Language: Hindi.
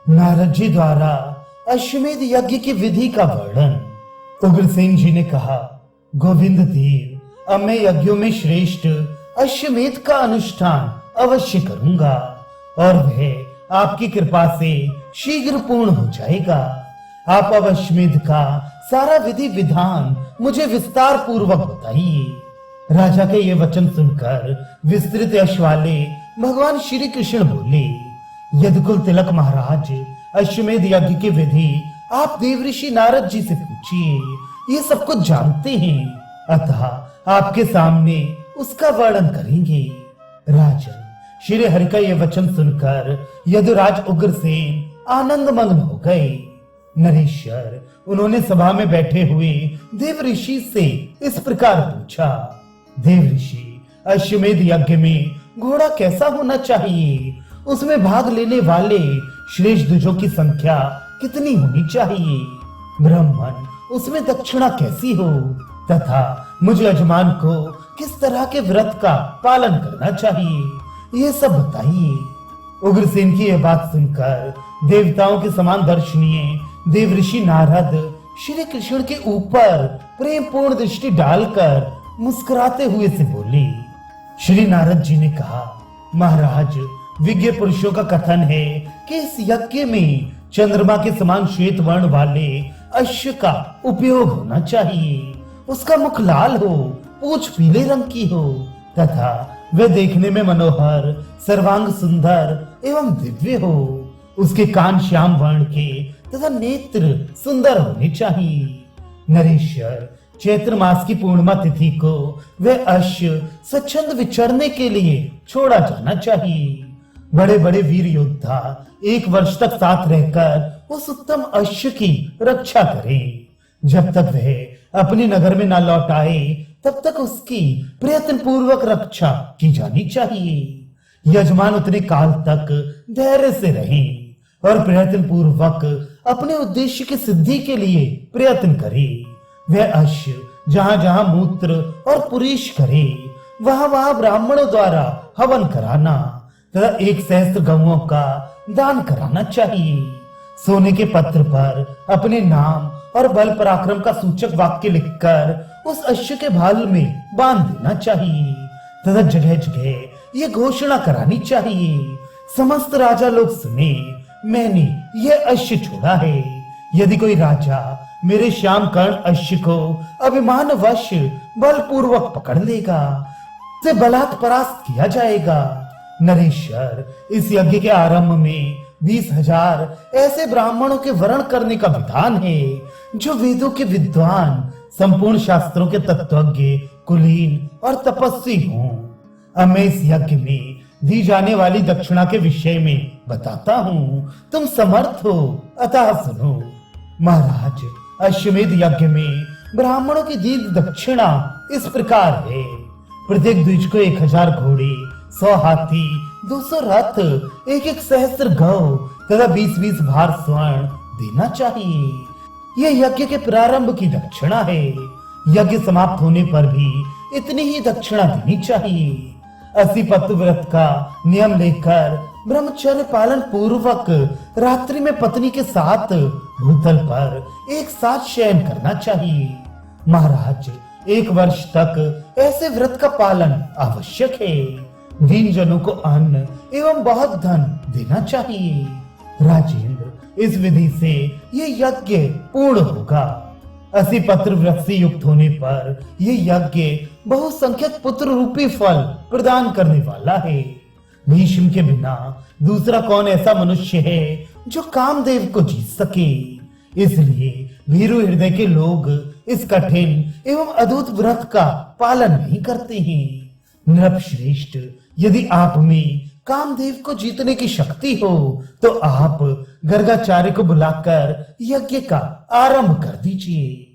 नारद जी द्वारा अश्वमेध यज्ञ की विधि का वर्णन। उग्रसेन जी ने कहा, गोविंद देव, अब मैं यज्ञों में श्रेष्ठ अश्वमेध का अनुष्ठान अवश्य करूंगा और वह आपकी कृपा से शीघ्र पूर्ण हो जाएगा। आप अब अश्वमेध का सारा विधि विधान मुझे विस्तार पूर्वक बताइए। राजा के ये वचन सुनकर विस्तृत यश वाले भगवान श्री कृष्ण बोले, यदुकुल तिलक महाराज, अश्वमेध यज्ञ की विधि आप देवऋषि नारद जी से पूछिए, ये सब कुछ जानते हैं, अतः आपके सामने उसका वर्णन करेंगे। राजन, श्री हरि का यह वचन सुनकर यदुराज उग्रसेन आनंद मग्न हो गए। नरेश्वर, उन्होंने सभा में बैठे हुए देवऋषि से इस प्रकार पूछा, देवऋषि, अश्वमेध यज्ञ में घोड़ा कैसा होना चाहिए? उसमें भाग लेने वाले श्रेष्ठ द्विजों की संख्या कितनी होनी चाहिए? ब्राह्मण, उसमें दक्षिणा कैसी हो? तथा मुझ यजमान को किस तरह के व्रत का पालन करना चाहिए? ये सब बताइए। उग्रसेन की यह बात सुनकर देवताओं के समान दर्शनीय देवऋषि नारद श्री कृष्ण के ऊपर प्रेम पूर्ण दृष्टि डालकर मुस्कुराते हुए से बोले। श्री नारद जी ने कहा, महाराज, विज्ञ पुरुषों का कथन है कि इस यज्ञ में चंद्रमा के समान श्वेत वर्ण वाले अश्व का उपयोग होना चाहिए। उसका मुख लाल हो, पूंछ पीले रंग की हो तथा वह देखने में मनोहर, सर्वांग सुंदर एवं दिव्य हो। उसके कान श्याम वर्ण के तथा नेत्र सुंदर होने चाहिए। नरेश्वर, चैत्र मास की पूर्णिमा तिथि को वह अश्व स्वच्छंद विचरने के लिए छोड़ा जाना चाहिए। बड़े बड़े वीर योद्धा एक वर्ष तक साथ रहकर उस उत्तम अश्व की रक्षा करें। जब तक वह अपने नगर में न लौट आए तब तक उसकी प्रयत्न पूर्वक रक्षा की जानी चाहिए। यजमान उतने काल तक धैर्य से रहें और प्रयत्न पूर्वक अपने उद्देश्य की सिद्धि के लिए प्रयत्न करे। वह अश्व जहां जहां मूत्र और पुरीश करे, वहां वहां ब्राह्मणों द्वारा हवन कराना तथा 1 सहस्त्र गौओं का दान कराना चाहिए। सोने के पत्र पर अपने नाम और बल पराक्रम का सूचक वाक्य लिखकर उस अश्व के भाल में बांध देना चाहिए तथा जगह जगह ये घोषणा करानी चाहिए, समस्त राजा लोग सुने, मैंने यह अश्व छोड़ा है। यदि कोई राजा मेरे श्याम कर्ण अश्व को अभिमानवश बलपूर्वक पकड़ लेगा, उसे बलात् परास्त किया जाएगा। नरेश्वर, इस यज्ञ के आरंभ में 20,000 ऐसे ब्राह्मणों के वरण करने का विधान है जो वेदों के विद्वान, संपूर्ण शास्त्रों के तत्वज्ञ, कुलीन और तपस्वी हों। अब मैं इस यज्ञ में दी जाने वाली दक्षिणा के विषय में बताता हूँ, तुम समर्थ हो अतः सुनो। महाराज, अश्वमेध यज्ञ में ब्राह्मणों की दी दक्षिणा इस प्रकार है। प्रत्येक द्विज को 1000 घोड़े, 100 हाथी, 200 रथ, 1 सहस्त्र गौ तथा 20 भार स्वर्ण देना चाहिए। यह यज्ञ के प्रारंभ की दक्षिणा है। यज्ञ समाप्त होने पर भी इतनी ही दक्षिणा देनी चाहिए। 80 पतिव्रत का नियम लेकर ब्रह्मचर्य पालन पूर्वक रात्रि में पत्नी के साथ भूतल पर एक साथ शयन करना चाहिए। महाराज, 1 वर्ष तक ऐसे व्रत का पालन आवश्यक है। दीन जनों को अन्न एवं बहुत धन देना चाहिए। राजेंद्र, इस विधि से ये यज्ञ पूर्ण होगा। 80 पत्र व्रत से युक्त होने पर यह यज्ञ बहुसंख्यक पुत्र रूपी फल प्रदान करने वाला है। भीष्म के बिना दूसरा कौन ऐसा मनुष्य है जो कामदेव को जीत सके? इसलिए भीरु हृदय के लोग इस कठिन एवं अद्भुत व्रत का पालन नहीं करते हैं। नृप श्रेष्ठ, यदि आप में कामदेव को जीतने की शक्ति हो तो आप गर्गाचार्य को बुलाकर यज्ञ का आरंभ कर दीजिए।